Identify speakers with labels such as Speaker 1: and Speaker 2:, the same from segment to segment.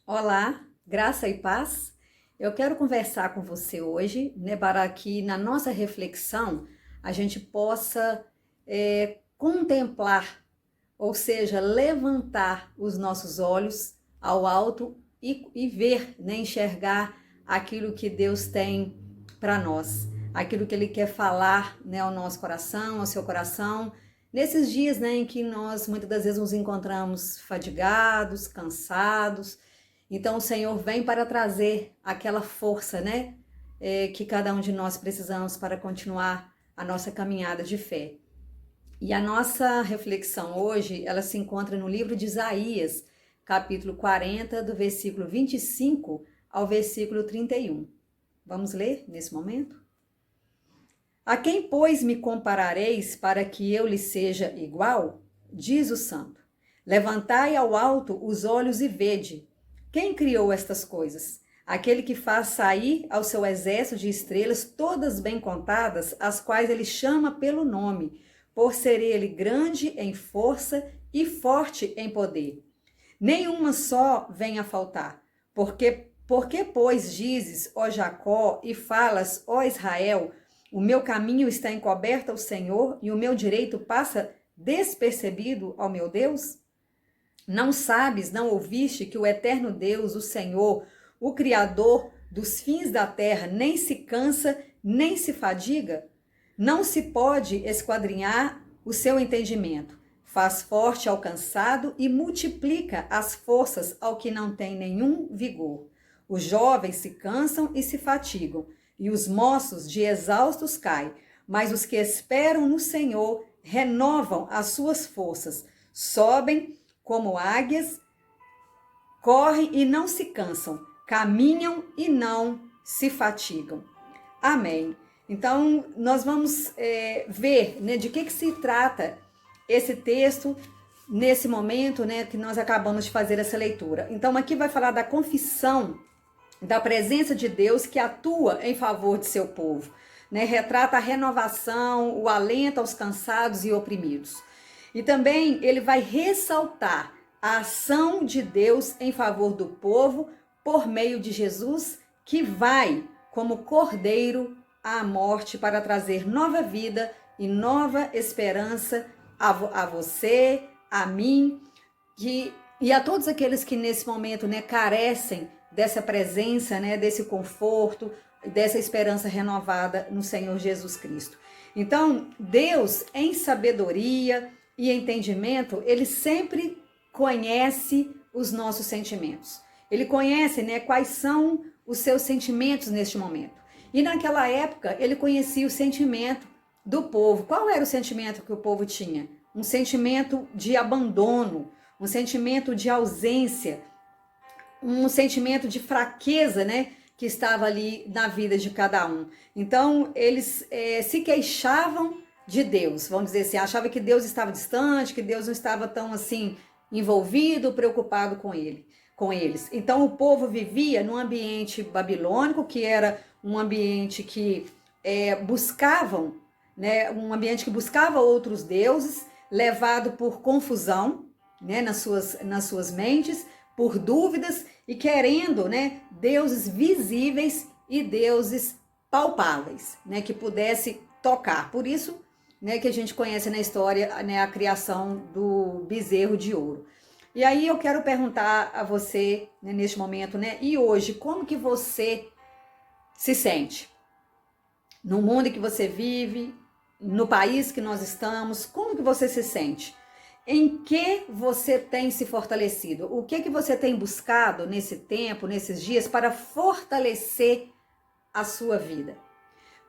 Speaker 1: Olá, graça e paz. Eu quero conversar com você hoje, né, para que na nossa reflexão a gente possa contemplar, ou seja, levantar os nossos olhos ao alto e ver, né, enxergar aquilo que Deus tem para nós, aquilo que Ele quer falar, né, ao nosso coração, ao seu coração, nesses dias, né, em que nós muitas das vezes nos encontramos fadigados, cansados. Então o Senhor vem para trazer aquela força, né, que cada um de nós precisamos para continuar a nossa caminhada de fé. E a nossa reflexão hoje, ela se encontra no livro de Isaías, capítulo 40, do versículo 25 ao versículo 31. Vamos ler nesse momento? A quem, pois, me comparareis para que eu lhe seja igual? Diz o Santo. Levantai ao alto os olhos e vede. Quem criou estas coisas? Aquele que faz sair ao seu exército de estrelas, todas bem contadas, as quais ele chama pelo nome, por ser ele grande em força e forte em poder. Nenhuma só vem a faltar. Porque, pois, dizes, ó Jacó, e falas, ó Israel, o meu caminho está encoberto ao Senhor e o meu direito passa despercebido ao meu Deus? Não sabes, não ouviste que o eterno Deus, o Senhor, o Criador dos fins da terra, nem se cansa, nem se fadiga? Não se pode esquadrinhar o seu entendimento. Faz forte ao cansado e multiplica as forças ao que não tem nenhum vigor. Os jovens se cansam e se fatigam, e os moços de exaustos caem, mas os que esperam no Senhor renovam as suas forças, sobem como águias, correm e não se cansam, caminham e não se fatigam. Amém. Então, nós vamos ver, né, de que se trata esse texto nesse momento, né, que nós acabamos de fazer essa leitura. Então, aqui vai falar da confissão da presença de Deus que atua em favor de seu povo, né? Retrata a renovação, o alento aos cansados e oprimidos. E também ele vai ressaltar a ação de Deus em favor do povo por meio de Jesus, que vai como cordeiro à morte para trazer nova vida e nova esperança a você, a mim, e a todos aqueles que nesse momento, né, carecem dessa presença, né, desse conforto, dessa esperança renovada no Senhor Jesus Cristo. Então, Deus, em sabedoria e entendimento, ele sempre conhece os nossos sentimentos. Ele conhece, né, quais são os seus sentimentos neste momento. E naquela época, ele conhecia o sentimento do povo. Qual era o sentimento que o povo tinha? Um sentimento de abandono, um sentimento de ausência, um sentimento de fraqueza, né, que estava ali na vida de cada um. Então, eles se queixavam de Deus, vamos dizer assim, achavam que Deus estava distante, que Deus não estava tão assim envolvido, preocupado com eles. Então, o povo vivia num ambiente babilônico, que era um ambiente que buscavam, né, um ambiente que buscava outros deuses, levado por confusão, né, nas suas mentes, por dúvidas e querendo, né, deuses visíveis e deuses palpáveis, né, que pudesse tocar. Por isso, né, que a gente conhece na história, né, a criação do bezerro de ouro. E aí eu quero perguntar a você, né, neste momento, né, e hoje, como que você se sente? No mundo em que você vive, no país que nós estamos, como que você se sente? Em que você tem se fortalecido? O que você tem buscado nesse tempo, nesses dias, para fortalecer a sua vida?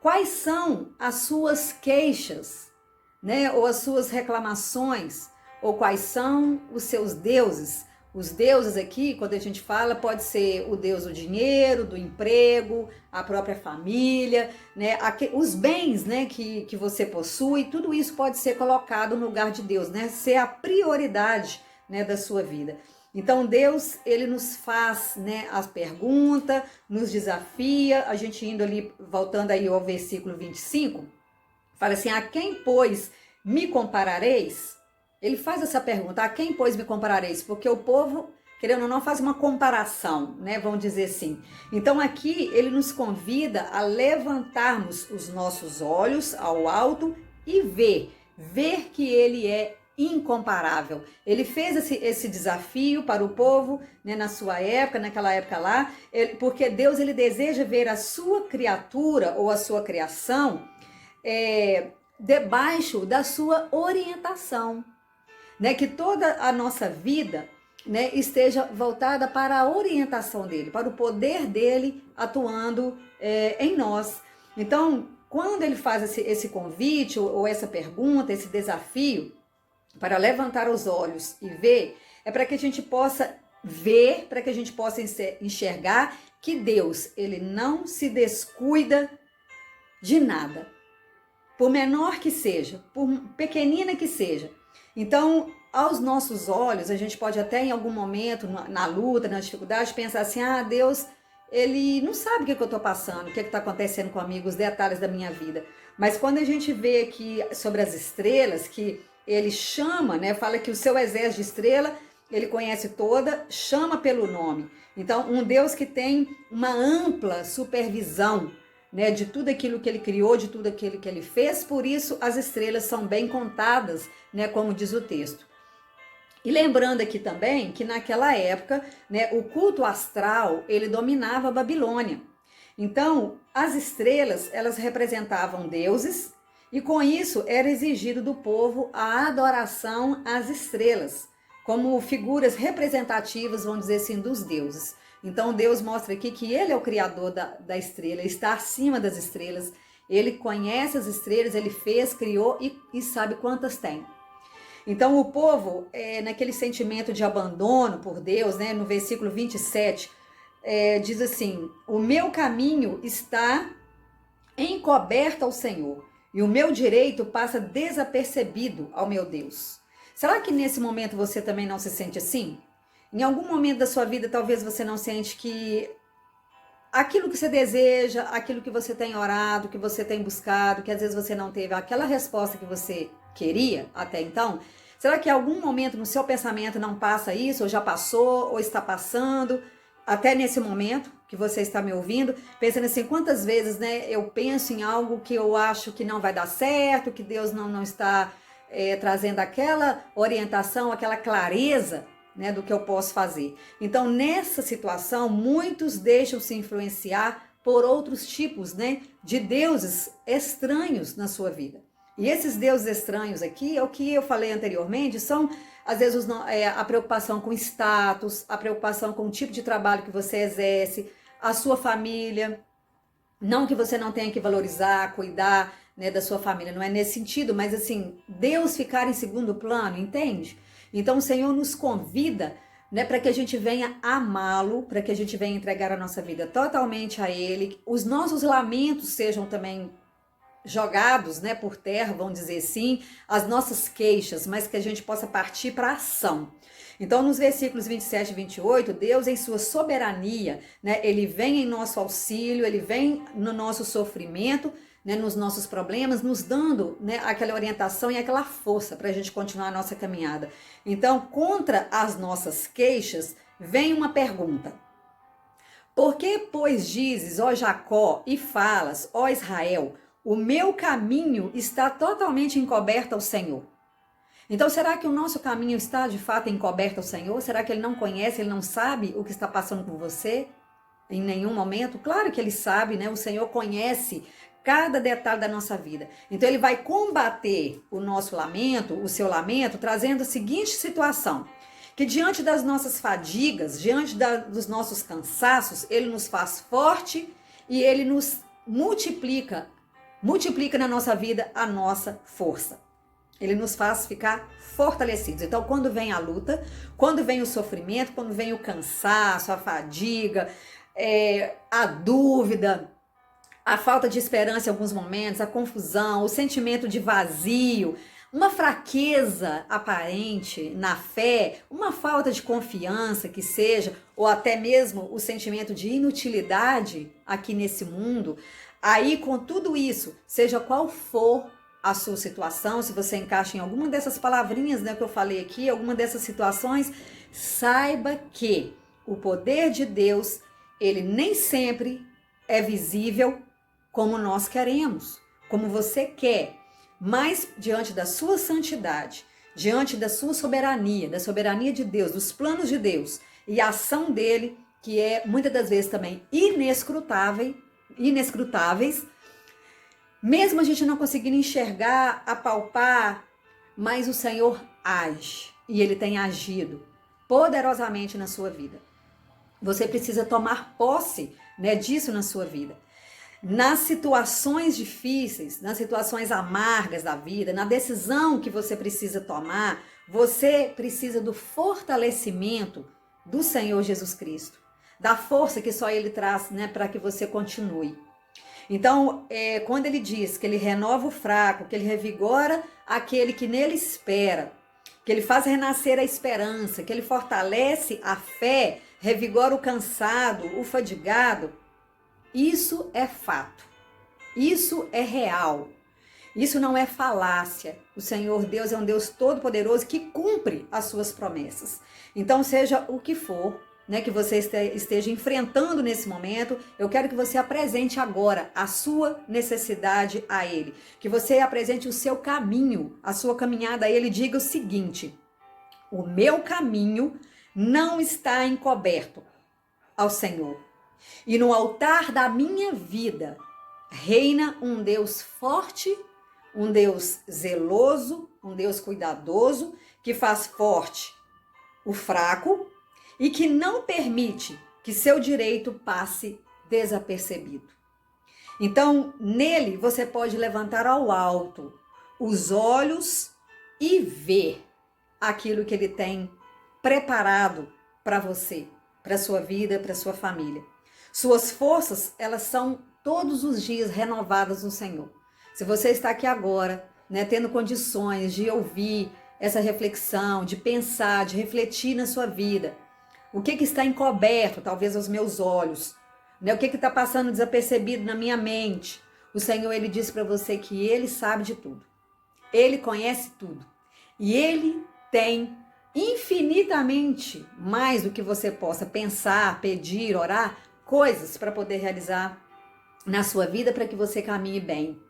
Speaker 1: Quais são as suas queixas, né? Ou as suas reclamações? Ou quais são os seus deuses? Os deuses aqui, quando a gente fala, pode ser o deus do dinheiro, do emprego, a própria família, né? Os bens, né, que você possui, tudo isso pode ser colocado no lugar de Deus, né? Ser a prioridade, né, da sua vida. Então Deus, ele nos faz, né, as perguntas, nos desafia, a gente indo ali, voltando aí ao versículo 25, fala assim, a quem, pois, me comparareis? Ele faz essa pergunta, a quem, pois, me comparareis? Porque o povo querendo ou não, faz uma comparação, né? Vamos dizer assim. Então aqui ele nos convida a levantarmos os nossos olhos ao alto e ver que ele é incomparável. Ele fez esse desafio para o povo, né, na sua época, naquela época lá, porque Deus ele deseja ver a sua criatura ou a sua criação debaixo da sua orientação, né? Que toda a nossa vida, né, esteja voltada para a orientação dele, para o poder dele atuando em nós. Então, quando ele faz esse convite ou essa pergunta, esse desafio para levantar os olhos e ver, é para que a gente possa ver, para que a gente possa enxergar que Deus, ele não se descuida de nada, por menor que seja, por pequenina que seja. Então, aos nossos olhos, a gente pode até em algum momento, na luta, na dificuldade, pensar assim, Deus, ele não sabe o que eu estou passando, o que está acontecendo comigo, os detalhes da minha vida. Mas quando a gente vê aqui sobre as estrelas, que ele chama, né, fala que o seu exército de estrela, ele conhece toda, chama pelo nome. Então, um Deus que tem uma ampla supervisão, né, de tudo aquilo que ele criou, de tudo aquilo que ele fez, por isso as estrelas são bem contadas, né, como diz o texto. E lembrando aqui também que naquela época, né, o culto astral, ele dominava a Babilônia. Então, as estrelas, elas representavam deuses, e com isso era exigido do povo a adoração às estrelas, como figuras representativas, vamos dizer assim, dos deuses. Então Deus mostra aqui que ele é o criador da estrela, está acima das estrelas, ele conhece as estrelas, ele fez, criou e sabe quantas tem. Então o povo, naquele sentimento de abandono por Deus, né, no versículo 27, diz assim, o meu caminho está encoberto ao Senhor, e o meu direito passa desapercebido ao meu Deus. Será que nesse momento você também não se sente assim? Em algum momento da sua vida, talvez você não sente que aquilo que você deseja, aquilo que você tem orado, que você tem buscado, que às vezes você não teve aquela resposta que você queria até então, será que em algum momento no seu pensamento não passa isso, ou já passou, ou está passando, até nesse momento que você está me ouvindo, pensando assim, quantas vezes, né, eu penso em algo que eu acho que não vai dar certo, que Deus não está trazendo aquela orientação, aquela clareza, né, do que eu posso fazer. Então, nessa situação, muitos deixam se influenciar por outros tipos, né, de deuses estranhos na sua vida. E esses deuses estranhos aqui, é o que eu falei anteriormente, são, às vezes, a preocupação com status, a preocupação com o tipo de trabalho que você exerce, a sua família. Não que você não tenha que valorizar, cuidar, né, da sua família, não é nesse sentido, mas assim, Deus ficar em segundo plano, entende? Então o Senhor nos convida, né, para que a gente venha amá-lo, para que a gente venha entregar a nossa vida totalmente a Ele, os nossos lamentos sejam também jogados, né, por terra, vamos dizer assim, as nossas queixas, mas que a gente possa partir para a ação. Então, nos versículos 27 e 28, Deus, em sua soberania, né, ele vem em nosso auxílio, ele vem no nosso sofrimento, né, nos nossos problemas, nos dando, né, aquela orientação e aquela força para a gente continuar a nossa caminhada. Então, contra as nossas queixas, vem uma pergunta. Por que, pois, dizes, ó Jacó, e falas, ó Israel, o meu caminho está totalmente encoberto ao Senhor? Então, será que o nosso caminho está, de fato, encoberto ao Senhor? Será que Ele não conhece, Ele não sabe o que está passando por você em nenhum momento? Claro que Ele sabe, né? O Senhor conhece cada detalhe da nossa vida. Então, Ele vai combater o nosso lamento, o seu lamento, trazendo a seguinte situação, que diante das nossas fadigas, diante dos nossos cansaços, Ele nos faz forte e Ele nos multiplica na nossa vida a nossa força. Ele nos faz ficar fortalecidos. Então, quando vem a luta, quando vem o sofrimento, quando vem o cansaço, a fadiga, a dúvida, a falta de esperança em alguns momentos, a confusão, o sentimento de vazio, uma fraqueza aparente na fé, uma falta de confiança que seja, ou até mesmo o sentimento de inutilidade aqui nesse mundo, aí com tudo isso, seja qual for a sua situação, se você encaixa em alguma dessas palavrinhas, né, que eu falei aqui, alguma dessas situações, saiba que o poder de Deus, ele nem sempre é visível como nós queremos, como você quer, mas diante da sua santidade, diante da sua soberania, da soberania de Deus, dos planos de Deus e a ação dele, que é muitas das vezes também inescrutáveis, mesmo a gente não conseguindo enxergar, apalpar, mas o Senhor age e ele tem agido poderosamente na sua vida. Você precisa tomar posse, né, disso na sua vida. Nas situações difíceis, nas situações amargas da vida, na decisão que você precisa tomar, você precisa do fortalecimento do Senhor Jesus Cristo, da força que só Ele traz, né, para que você continue. Então, quando Ele diz que Ele renova o fraco, que Ele revigora aquele que nele espera, que Ele faz renascer a esperança, que Ele fortalece a fé, revigora o cansado, o fadigado, isso é fato, isso é real, isso não é falácia. O Senhor Deus é um Deus todo-poderoso que cumpre as suas promessas. Então, seja o que for, né, que você esteja enfrentando nesse momento, eu quero que você apresente agora a sua necessidade a Ele, que você apresente o seu caminho, a sua caminhada a Ele, diga o seguinte: o meu caminho não está encoberto ao Senhor. E no altar da minha vida reina um Deus forte, um Deus zeloso, um Deus cuidadoso, que faz forte o fraco e que não permite que seu direito passe desapercebido. Então, nele você pode levantar ao alto os olhos e ver aquilo que ele tem preparado para você, para sua vida, para sua família. Suas forças, elas são todos os dias renovadas no Senhor. Se você está aqui agora, né, tendo condições de ouvir essa reflexão, de pensar, de refletir na sua vida, o que está encoberto, talvez aos meus olhos, né, o que está passando desapercebido na minha mente, o Senhor, ele diz para você que ele sabe de tudo. Ele conhece tudo. E ele tem infinitamente mais do que você possa pensar, pedir, orar, coisas para poder realizar na sua vida para que você caminhe bem.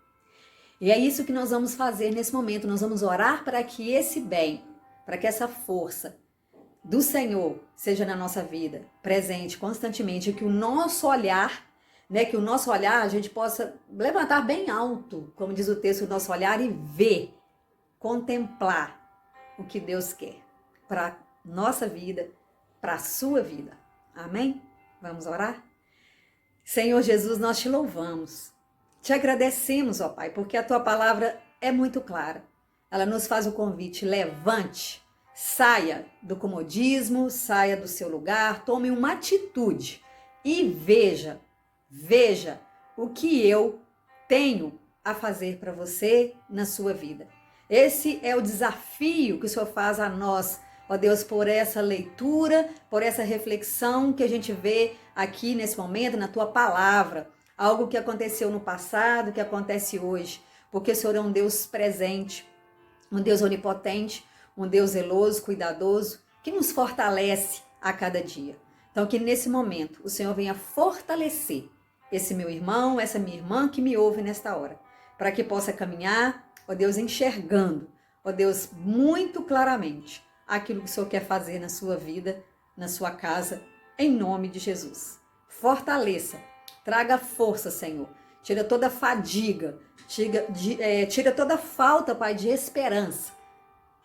Speaker 1: E é isso que nós vamos fazer nesse momento. Nós vamos orar para que esse bem, para que essa força do Senhor seja na nossa vida, presente constantemente, que o nosso olhar, né, que o nosso olhar a gente possa levantar bem alto, como diz o texto, o nosso olhar e ver, contemplar o que Deus quer para nossa vida, para a sua vida. Amém? Vamos orar? Senhor Jesus, nós te louvamos. Te agradecemos, ó Pai, porque a tua palavra é muito clara. Ela nos faz o convite: levante, saia do comodismo, saia do seu lugar, tome uma atitude e veja o que eu tenho a fazer para você na sua vida. Esse é o desafio que o Senhor faz a nós, ó Deus, por essa leitura, por essa reflexão que a gente vê aqui nesse momento, na tua palavra. Algo que aconteceu no passado, que acontece hoje. Porque o Senhor é um Deus presente, um Deus onipotente, um Deus zeloso, cuidadoso, que nos fortalece a cada dia. Então, que nesse momento o Senhor venha fortalecer esse meu irmão, essa minha irmã que me ouve nesta hora, para que possa caminhar, ó Deus, enxergando, ó Deus, muito claramente aquilo que o Senhor quer fazer na sua vida, na sua casa, em nome de Jesus. Fortaleça, traga força, Senhor. Tira toda a fadiga, tira toda a falta, Pai, de esperança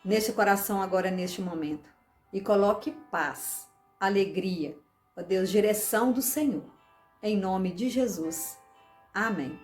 Speaker 1: nesse coração agora, neste momento. E coloque paz, alegria, ó Deus, direção do Senhor. Em nome de Jesus. Amém.